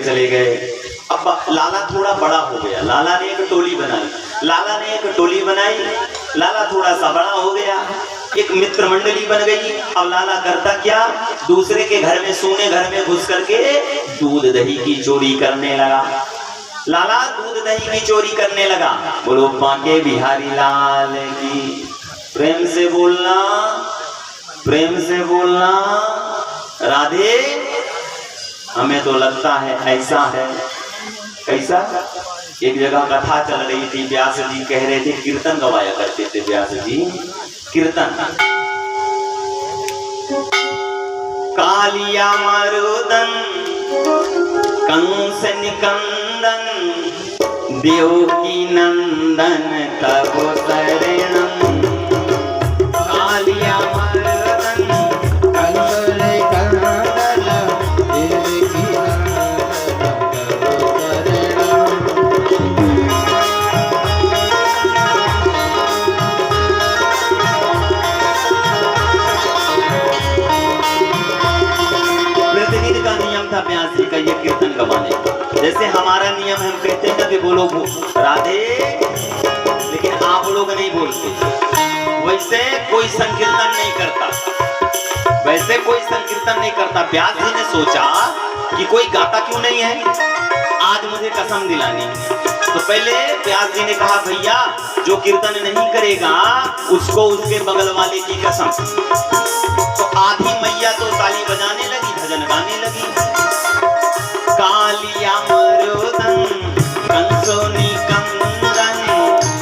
चले गए। अब लाला थोड़ा बड़ा हो गया, लाला ने एक टोली बनाई, लाला थोड़ा सा बड़ा हो गया, एक मित्र मंडली बन गई। अब लाला करता क्या, दूसरे के घर में, सोने घर में घुस करके दूध दही की चोरी करने लगा। लाला दूध दही की चोरी करने लगा। बोलो बांके बिहारी लाल की। प्रेम से बोलना, प्रेम से बोलना। राधे। हमें तो लगता है ऐसा है। कैसा? एक जगह कथा चल रही थी, व्यास जी कह रहे थे, कीर्तन गवाया करते थे व्यास जी, कीर्तन। कालिया मरुदन कंस निकंदन देवकी नंदन तब शरणम। कालिया मरुदन कंस निकंदन देवकी व्यास जी का ये कीर्तन गवाने का। जैसे हमारा नियम है, हम कहते हैं ना कि बोलो राधे, लेकिन आप लोग नहीं बोलते। वैसे कोई संकीर्तन नहीं करता, वैसे कोई संकीर्तन नहीं करता। व्यास जी ने सोचा कि कोई गाता क्यों नहीं है, आज मुझे कसम दिलानी है। तो पहले व्यास जी ने कहा, भैया जो कीर्तन नहीं करेगा उसको उसके बगल वाले की कसम। तो आधी मैया तो ताली बजाने लगी, भजन गाने लगी। कालिया मरुदन कंसो निकंदन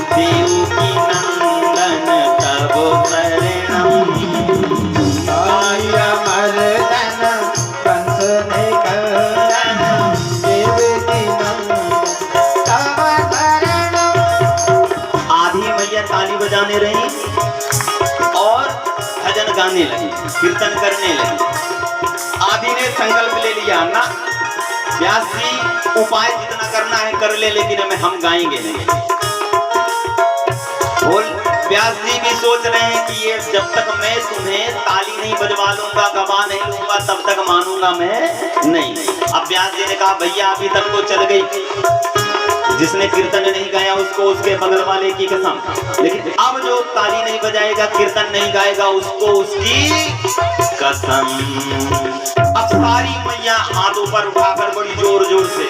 देवकी नंदन तब शरणम। कालिया मरुदन कंसो निकंदन देवकी नंदन तब शरणम। आधी मैया ताली बजाने रही और भजन गाने लगी, कीर्तन करने लगी। आदि ने संकल्प ले लिया ना, व्यास जी उपाय जितना करना है कर ले, लेकिन हम गाएंगे नहीं। बोल व्यास जी भी सोच रहे हैं कि ये जब तक मैं तुम्हें ताली नहीं बजवा लूंगा, गवा नहीं लूंगा, तब तक मानूंगा मैं नहीं। अब व्यास जी ने कहा, भैया अभी तक तो चल गई, जिसने कीर्तन नहीं गाया उसको उसके बगल वाले की कसम, लेकिन अब जो ताली नहीं बजाएगा, कीर्तन नहीं गाएगा, उसको उसकी कसम। अब सारी मैया हाथ ऊपर उठाकर बड़ी जोर जोर से,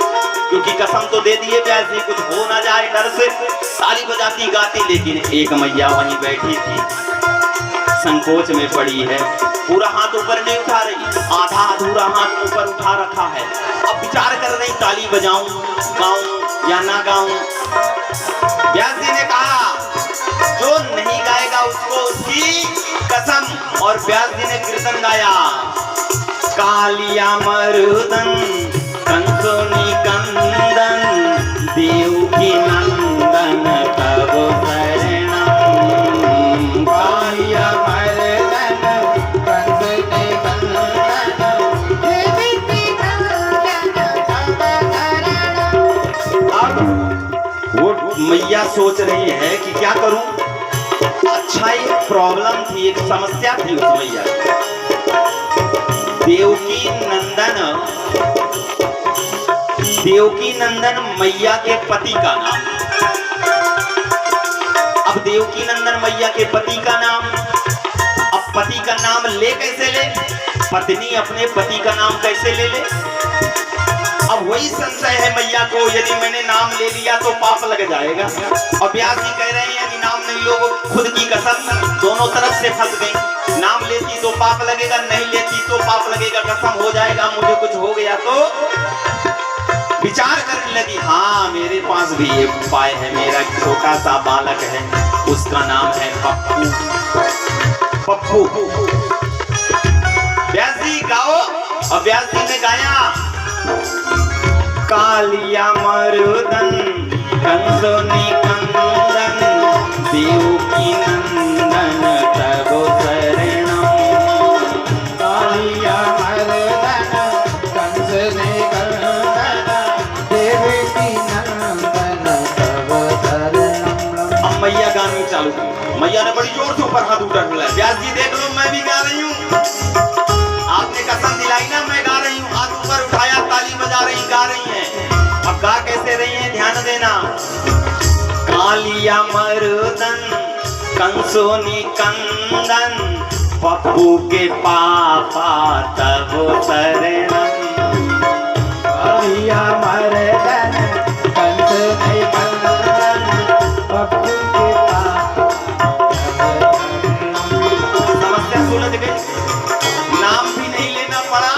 क्योंकि कसम तो दे दिए व्यास जी, कुछ हो ना जाए डर से, ताली बजाती गाती। लेकिन एक मैया वहीं बैठी थी, संकोच में पड़ी है, पूरा हाथ ऊपर नहीं उठा रही, आधा अधूरा हाथ ऊपर उठा रखा है। अब विचार कर रही, ताली बजाऊं, गाऊं या ना गाऊं। व्यास जी ने कहा, जो नहीं गाएगा उसको उसकी कसम। और व्यास जी ने कीर्तन गाया, कालिया मरुदन कंसो निकंदन देवकी नंदन तब शरणम। कालिया मरुदन कंसो निकंदन देवकी नंदन तब शरणम। अब वो मैया सोच रही है कि क्या करूं। अच्छा, एक प्रॉब्लम थी, एक समस्या थी उस मैया की। देवकी नंदन मैया के पति का नाम। अब देवकी नंदन मैया के पति का नाम, अब पति का नाम ले कैसे ले, पत्नी अपने पति का नाम कैसे ले ले। अब वही संशय है मैया को, यदि मैंने नाम ले लिया तो पाप लग जाएगा। और व्यास जी कह रहे हैं कि नाम नहीं लोगों, खुद की कसम, दोनों तरफ से फंस गई। नाम लेती तो पाप लगेगा, नहीं लेती तो पाप लगेगा, कसम हो जाएगा मुझे कुछ हो गया तो। विचार करने लगी, हाँ मेरे पास भी ये उपाय है। मेरा छोटा सा बालक है, उसका नाम है पप्पू। पप्पू। व्यास जी गाओ। और व्यास जी ने गाया, कालिया मरुदन कंसो निकंदन देवकी नंदन तब शरणम। कालिया मरुदन कंसो निकंदन देवकी नंदन तब शरणम। अब मैया गानी चालू की। मैया ने बड़ी जोर से ऊपर हाथ उठा लिया। व्यास जी देख लो, मैं भी गा रही हूँ, आपने कसम दिलाई ना, मैं गा रही हूँ। हाथ ऊपर उठाया, ताली बजा रही, गा रही हैं। अब गा कैसे रही हैं, ध्यान देना। कालिया मर्दन कंसोनी कंदन पप्पू के पापा तब शरणम। कालिया मर्दन कंसोनी कंदन पप्पू के पापा तब शरणम। समस्या सुलझ गई, नाम भी नहीं लेना पड़ा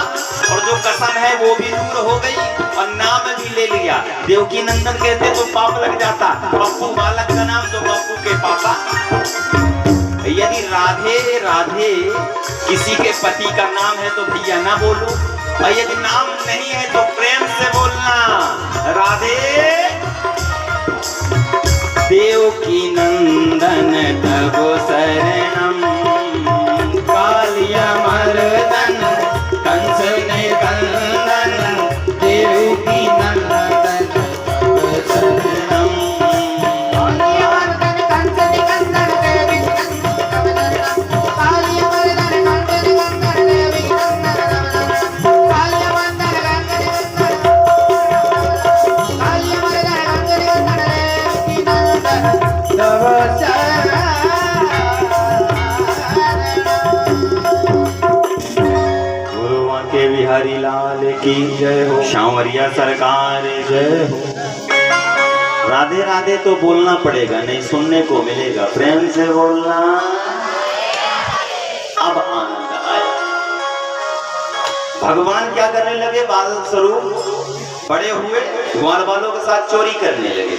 और जो कसम है वो भी दूर हो गई और नाम भी ले लिया। देवकी नंदन कहते तो पाप लग जाता, पप्पू बालक का नाम तो पप्पू के पापा। यदि राधे राधे किसी के पति का नाम है तो भैया ना बोलो, और यदि नाम नहीं है तो प्रेम से बोलना राधे। देवकी नंदन तब शरणम कालिया मर्दन कंस ने कंदन देवकी नंदन तब शरणम। कालिया मर्दन कंसोनी कंदन देवी कालिया मर्दन कंसोनी कंदन देवी कालिया मर्दन कंसोनी कंदन देवी तब शरणम। गुरुआ के बिहारी लाल की जय हो, सांवरिया सरकार जय हो। राधे राधे तो बोलना पड़ेगा, नहीं सुनने को मिलेगा, प्रेम से बोलना। अब आनंद आया। भगवान क्या करने लगे, बाल स्वरूप बड़े हुए, ग्वाल वालों के साथ चोरी करने लगे।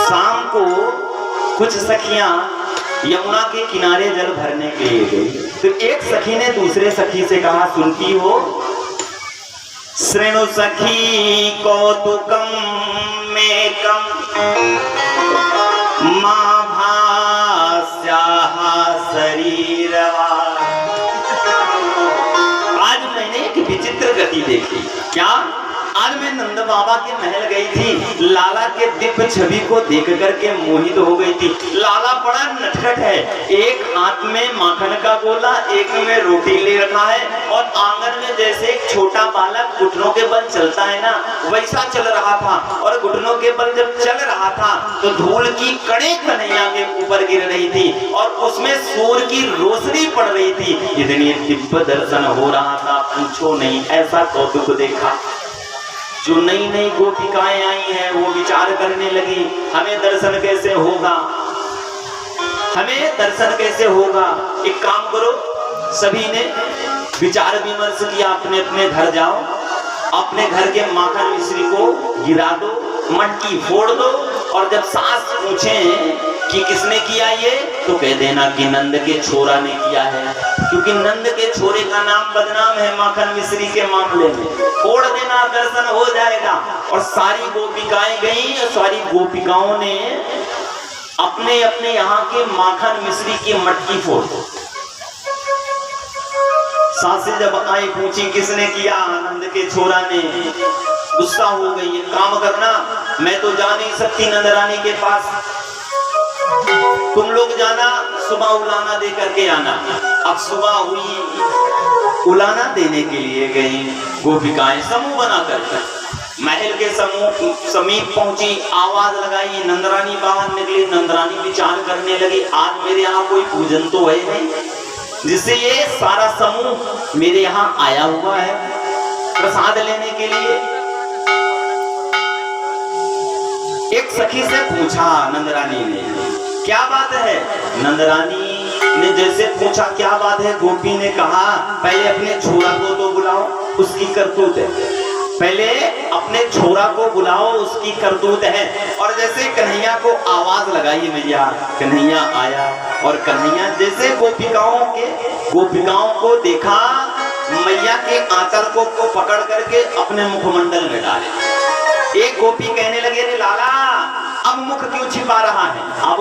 शाम को कुछ सखियां यमुना के किनारे जल भरने के लिए गई, तो एक सखी ने दूसरे सखी से कहा, सुनती हो, श्रेणु सखी कौतुकम मेकम मां भास्याः शरीरवा। आज मैंने एक विचित्र गति देखी। क्या? आज मैं नंद बाबा के महल गई थी, लाला के दिव्य छवि को देख करके मोहित हो गई थी। लाला बड़ा नटखट है, एक हाथ में माखन का गोला, एक में रोटी ले रखा है और आंगन में जैसे एक छोटा बालक घुटनों के बल चलता है ना, वैसा चल रहा था। और घुटनों के बल जब चल रहा था तो धूल की कड़े कन्हैया के ऊपर गिर रही थी और उसमें सूर्य की रोशनी पड़ रही थी। इतनी दिव्य दर्शन हो रहा था, पूछो नहीं, ऐसा कौतुक देखा। जो नई नई गोपिकाएं आई हैं वो विचार करने लगी, हमें दर्शन कैसे होगा, हमें दर्शन कैसे होगा। एक काम करो, सभी ने विचार विमर्श किया, अपने अपने घर जाओ, अपने घर के माखन मिश्री को गिरा दो, मटकी फोड़ दो और जब सास पूछे कि किसने किया ये, तो कह देना कि नंद के छोरा ने किया है, क्योंकि नंद के छोरे का नाम बदनाम है माखन मिश्री के मामले में। फोड़ देना, दर्शन हो जाएगा। और सारी गोपिकाएं गई और सारी गोपिकाओं ने अपने अपने यहाँ के माखन मिश्री की मटकी फोड़ दो। सासे जब आई पूछी किसने किया, नंद के छोरा ने। गुस्सा हो गई, ये काम करना, मैं तो जा नहीं सकती नंद रानी के पास, तुम लोग जाना, सुबह उलाना दे करके आना। अब सुबह हुई, उलाना देने के लिए गई गोपिकाएं समूह बनाकर महल के समीप पहुंची, आवाज लगाई, नंदरानी बाहर निकली। नंदरानी विचार करने लगी, आज मेरे यहाँ कोई पूजन तो है नहीं जिससे ये सारा समूह मेरे यहाँ आया हुआ है प्रसाद लेने के लिए। एक सखी से पूछा नंदरानी ने, क्या बात है? नंदरानी ने जैसे पूछा क्या बात है, गोपी ने कहा, पहले अपने छोरा को तो बुलाओ, उसकी करतूत है। पहले अपने छोरा को बुलाओ, उसकी करतूत है। और जैसे कन्हैया को आवाज लगाई मैया, कन्हैया आया और कन्हैया जैसे गोपिकाओं को देखा, मैया के आंचल को पकड़ करके अपने मुखमंडल में डाले। एक गोपी कहने लगे, अरे लाला अब मुख क्यों छिपा रहा है, अब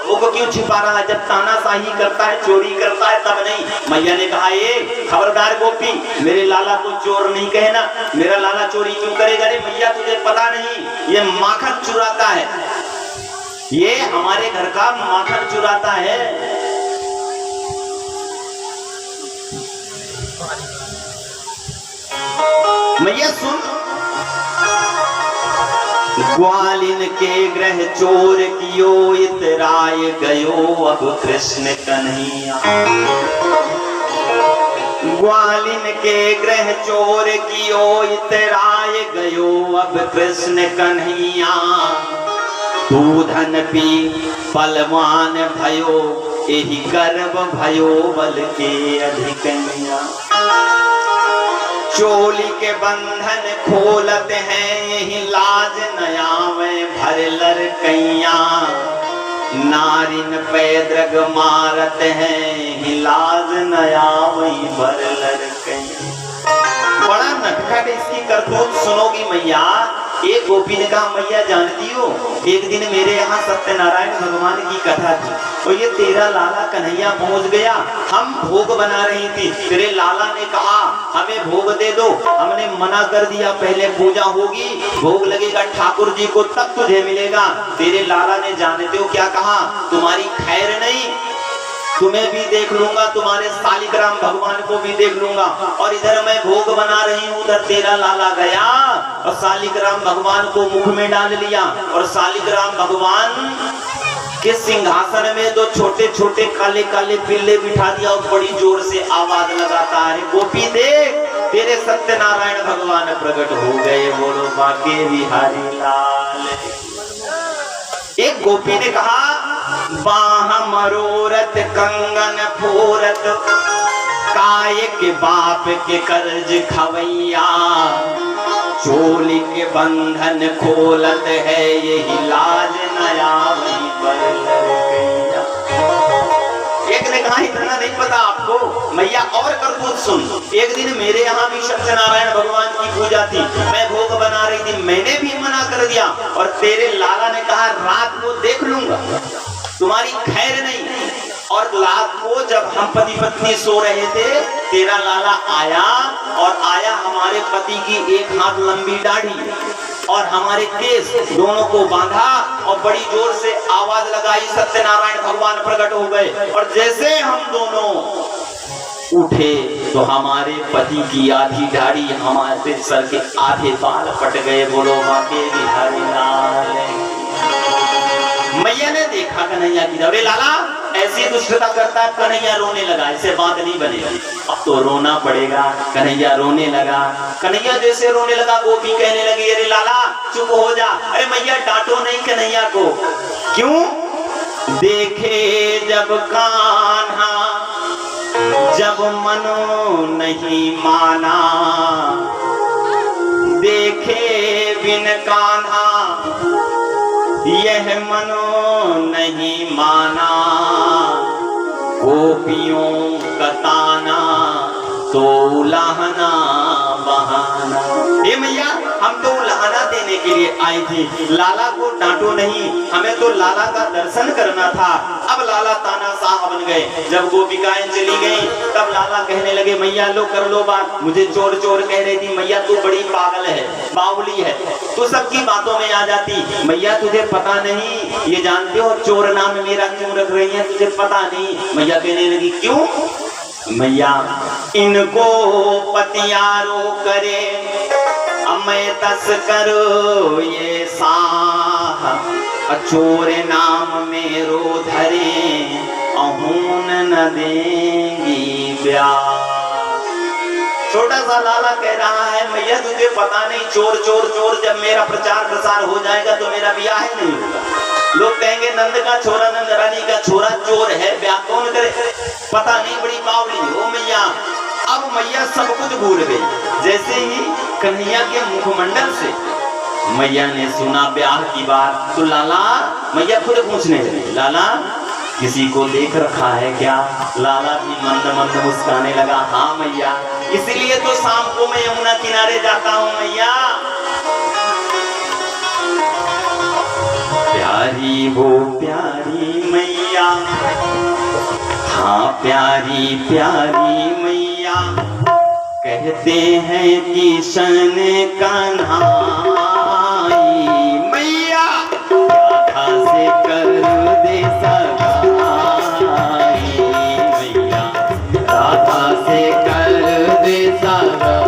मुख क्यों छिपा रहा है, जब तानाशाही करता है, चोरी करता है तब नहीं। मैया ने कहा, ये खबरदार गोपी, मेरे लाला को चोर नहीं कहना, मेरा लाला चोरी क्यों करेगा? अरे मैया तुझे पता नहीं, ये माखन चुराता है, ये हमारे घर का माखन चुराता है। मैया सुन, ग्वालिन के ग्रह चोर कियो इतराय गयो अब कृष्ण कन्हैया। ग्वालिन के ग्रह चोर कियो इतराय गयो अब कृष्ण कन्हैया। दूधन पी बलवान भयो एहि गर्भ भयो बल के अधिकैया। चोली के बंधन खोलत हैं यही लाज नयावे भर लड़कैया। नारिन पैद्रग मारत हैं यही लाज नयावे भर लड़कैया। बड़ा नटखट इसकी करतूत सुनोगी मैया। एक गोपी ने कहा मैया जानती हो एक दिन मेरे यहाँ सत्यनारायण भगवान की कथा थी और ये तेरा लाला कन्हैया पहुंच गया। हम भोग बना रही थी, तेरे लाला ने कहा हमें भोग दे दो। हमने मना कर दिया, पहले पूजा होगी, भोग लगेगा ठाकुर जी को तब तुझे मिलेगा। तेरे लाला ने जानते हो क्या कहा, तुम्हारी खैर नहीं, तुम्हें भी देख लूंगा, तुम्हारे शालिग्राम भगवान को भी देख लूंगा। और इधर मैं भोग बना रही हूँ, उधर तेरा लाला गया और शालिग्राम भगवान को मुख में डाल लिया। और शालिग्राम भगवान के सिंहासन में दो छोटे छोटे काले काले पिल्ले बिठा दिया और बड़ी जोर से आवाज लगाता है, गोपी देख तेरे सत्यनारायण भगवान प्रकट हो गए, बोलो बाके बिहारी लाल। एक गोपी ने कहा बाह मरोरत कंगन फोरत काय के बाप के कर्ज खवैया। चोली के बंधन खोलत है यही लाज नया वही पर लड़कैया। एक ने कहा इतना नहीं पता आपको मैया, और करतूत सुन। एक दिन मेरे यहाँ भी सत्यनारायण भगवान की पूजा थी, मैं भोग बना रही थी, मैंने भी मना कर दिया और तेरे लाला ने कहा रात को देख लूंगा, तुम्हारी खैर नहीं। और रात को जब हम पति पत्नी सो रहे थे, तेरा लाला आया और आया हमारे पति की एक हाथ लंबी दाढ़ी और हमारे केस दोनों को बांधा और बड़ी जोर से आवाज लगाई, सत्यनारायण भगवान प्रकट हो गए। और जैसे हम दोनों उठे तो हमारे पति की आधी दाढ़ी हमारे सर के आधे बाल पट गए, बोलो बाके बिहारी लाल। मैया ने देखा कन्हैया की, अरे लाला ऐसी दुष्टता करता है। कन्हैया रोने लगा, इससे बात नहीं बनेगी, अब तो रोना पड़ेगा। कन्हैया रोने लगा, कन्हैया जैसे रोने लगा गोपी कहने लगी अरे लाला चुप हो जा। अरे मैया डांटो नहीं कन्हैया को, क्यों? देखे जब कान्हा जब मनो नहीं माना, देखे बिन कान्हा यह मनो नहीं माना। गोपियों का ताना तो उलाहना बहाना। हे मैया हम तो उलाहना देने के लिए आई थी, लाला को डांटो नहीं, हमें तो लाला का दर्शन करना था। अब लाला तानाशाह बन गए। जब गोपिकाएं चली गई तब लाला कहने लगे मैया लो कर लो बात, मुझे चोर चोर कह रही थी, मैया तू बड़ी पागल है, बावली है, तू सबकी बातों में आ जाती। मैया तुझे पता नहीं, ये जानते हो चोर नाम मेरा क्यों रख रही है, तुझे पता नहीं। मैया कहने लगी क्यों? मैया इनको पतियारो करे मैं तस करो ये साह, चोर नाम मेरो धरे अहून न देंगी ब्याह। छोटा सा लाला कह रहा है मैया तुझे पता नहीं, चोर चोर चोर, जब मेरा प्रचार प्रसार हो जाएगा तो मेरा ब्याह ही नहीं होगा। लोग कहेंगे नंद का छोरा, नंद रानी का छोरा चोर है, ब्याह कौन करे? पता नहीं, बड़ी बावली हो मैया। अब मैया सब कुछ भूल गई। जैसे ही कन्हैया के मुखमंडल से मैया ने सुना ब्याह की बात तो लाला, मैया खुद पूछने लगी लाला किसी को देख रखा है क्या? लाला भी मंद मंद मुस्काने लगा, हाँ मैया, इसीलिए तो शाम को मैं यमुना किनारे जाता हूँ मैया। प्यारी वो प्यारी मैया, हाँ प्यारी प्यारी मैया, कहते हैं किशन कन्हाई मैया, राधा से कर दे सगाई मैया, राधा से कर दे सगाई।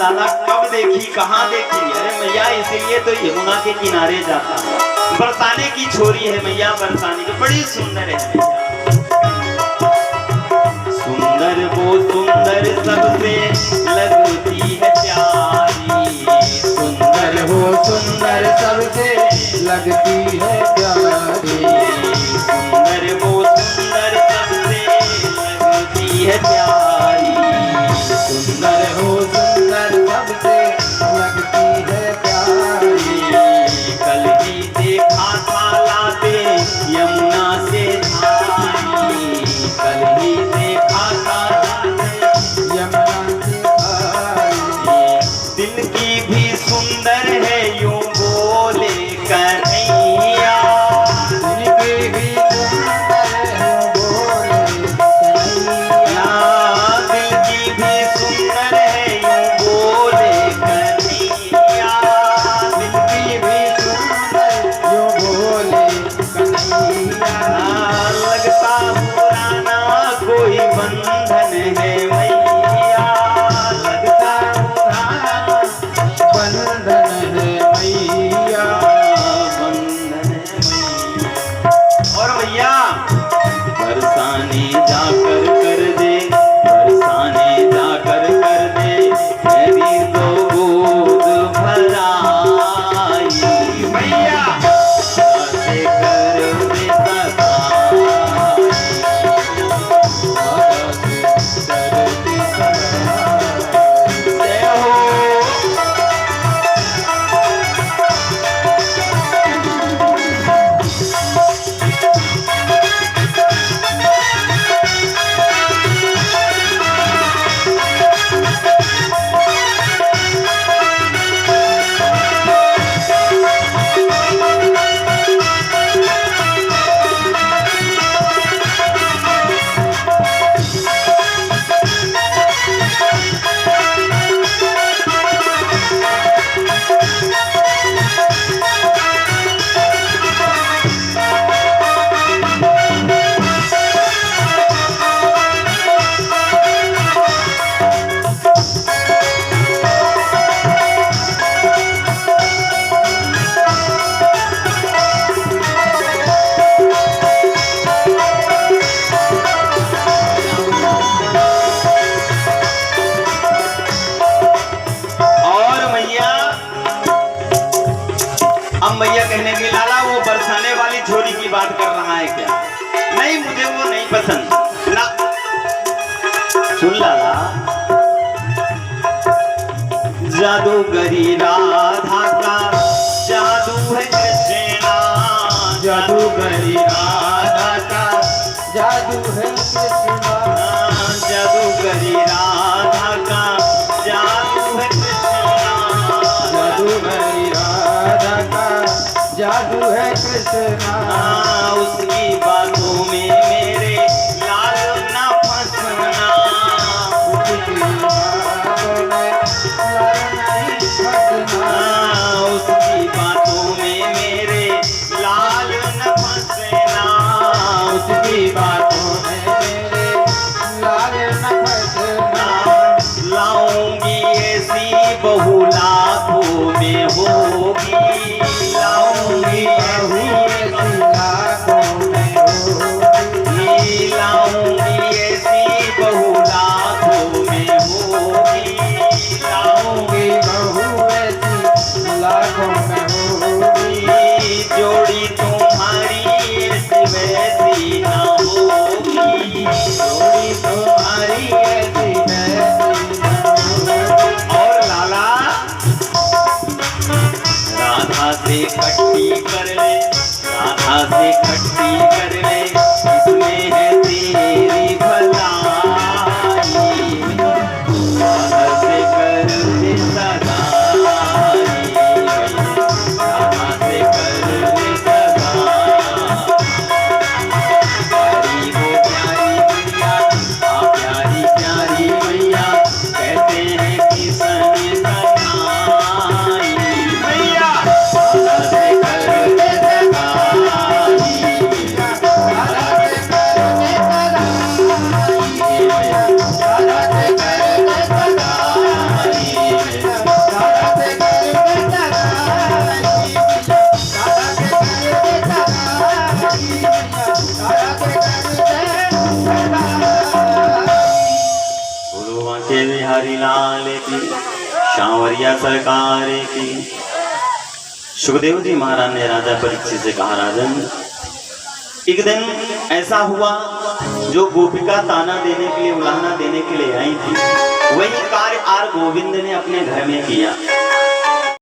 लाला कब देखी कहाँ देखी? अरे मैया इसीलिए तो यमुना के किनारे जाता हूँ। बरसाने की छोरी है मैया, बरसाने की बड़ी सुंदर है मैया। सुंदर वो सुंदर सबसे लगती है प्यारी, सुंदर वो सुंदर सबसे लगती है प्यारी, सुंदर वो सुंदर सबसे लगती है प्यारी, सुंदर हो सुंदर सबसे लगती है प्यारी। कल ही देखा था लाते यमुना से धारी, कल ही देखा था लाते यमुना से धारी, दिल की भी सुंदर है यूं बोले कन्हैया, दिल की भी सुंदर है बोले कन्हैया, दिल की भी सुंदर है यूं बोले कन्हैया, दिल की भी सुंदर यो बोले कन्हैया। लगता पुराना कोई बंधन है मैया, लगता पुराना बंधन है मैया, बंधन है मैया। और भैया बरसाने जाकर कर दे, बरसाने जाकर कर दे मेरी दो गोद भराई मैया, ऐसे कर दे सगाई। जय हो। अब भैया कहने के लाला वो बरसाने वाली छोरी की बात कर रहा है क्या? नहीं, मुझे वो नहीं पसंद ना। सुन लाला, जादूगरी राधा का जादू है कृष्णा, जादूगरी राधा का जादू है कृष्णा, जादूगरी राधा का जादू है कृष्णा, जादूगरी राधा का जादू है कृष्णा। उसकी बातों में मेरे लाल ना फंसना, उसकी बातों में लाल नहीं फंसना, उसकी बातों में मेरे लाल न फंसना, उसकी बातों में मेरे लाल न फंसना। लाऊंगी ऐसी बहू लाखों में होगी, लाऊंगी बहू ऐसी लाखों में होगी, लाऊंगी ऐसी बहू लाखों में होगी, लाऊंगी बहू ऐसी लाखों में होगी, जोड़ी तुम्हारी ऐसी वैसी ना होगी, जोड़ी तुम्हारी ऐसी वैसी न होगी। और लाला राधा से खट्टी कर ले, राधा से खट्टी कर ले, इसमें है तेरी भलाई, राधा से कर ले सगाई, राधा से कर ले सगाई। प्यारी हो प्यारी मैया, प्यारी प्यारी मैया, कहते हैं किसन सगाई मैया, राधा से कर ले सगाई। बिहारी लाल की, सांवरिया सरकार की। सुखदेव जी महाराज ने राजा परीक्षित से कहा, राजन एक दिन ऐसा हुआ जो गोपिका ताना देने के लिए, उलाहना देने के लिए आई थी, वही कार्य आर गोविंद ने अपने घर में किया।